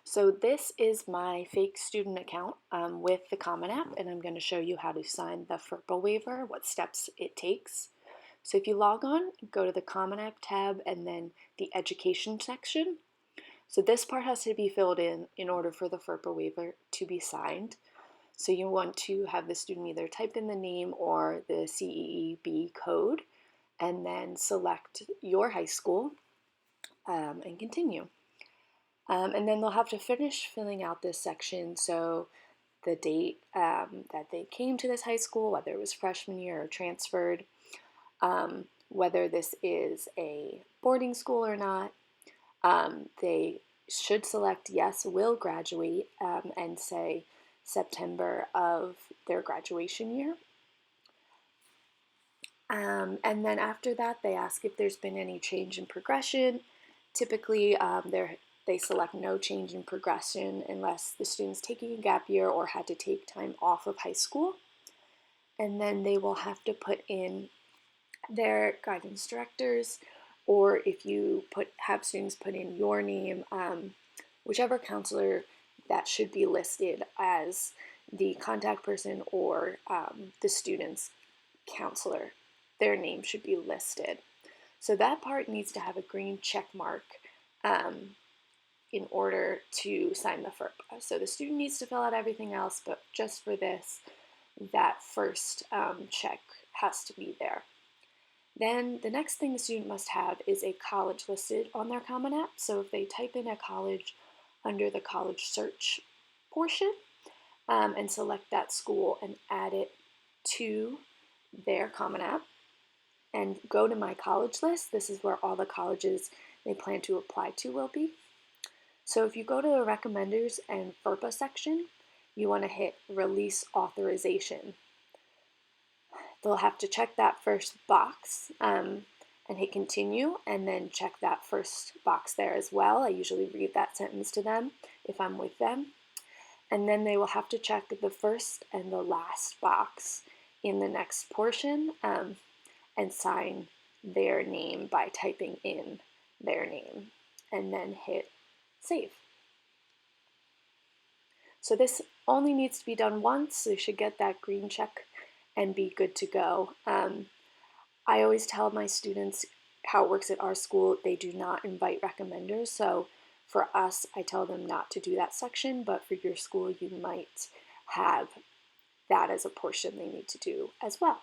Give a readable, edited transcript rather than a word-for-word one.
So this is my fake student account with the Common App, and I'm going to show you how to sign the FERPA waiver, what steps it takes. So if you log on, go to the Common App tab and then the Education section. So this part has to be filled in order for the FERPA waiver to be signed. So you want to have the student either type in the name or the CEEB code, and then select your high school and continue. And then they'll have to finish filling out this section, so the date that they came to this high school, whether it was freshman year or transferred, whether this is a boarding school or not. They should select yes, will graduate, and say September of their graduation year. And then after that, they ask if there's been any change in progression. Typically, they select no change in progression unless the student's taking a gap year or had to take time off of high school. And then they will have to put in their guidance directors, or if you have students put in your name, whichever counselor that should be listed as the contact person or the student's counselor. Their name should be listed. So that part needs to have a green check mark in order to sign the FERPA. So the student needs to fill out everything else, but just for this, that first check has to be there. Then the next thing the student must have is a college listed on their Common App. So if they type in a college under the college search portion and select that school and add it to their Common App and go to my college list, this is where all the colleges they plan to apply to will be. So if you go to the recommenders and FERPA section, you want to hit release authorization. They'll have to check that first box and hit continue, and then check that first box there as well. I usually read that sentence to them if I'm with them. And then they will have to check the first and the last box in the next portion and sign their name by typing in their name, and then hit save. So this only needs to be done once, so you should get that green check and be good to go. I always tell my students how it works at our school. They do not invite recommenders, so for us, I tell them not to do that section, but for your school, you might have that as a portion they need to do as well.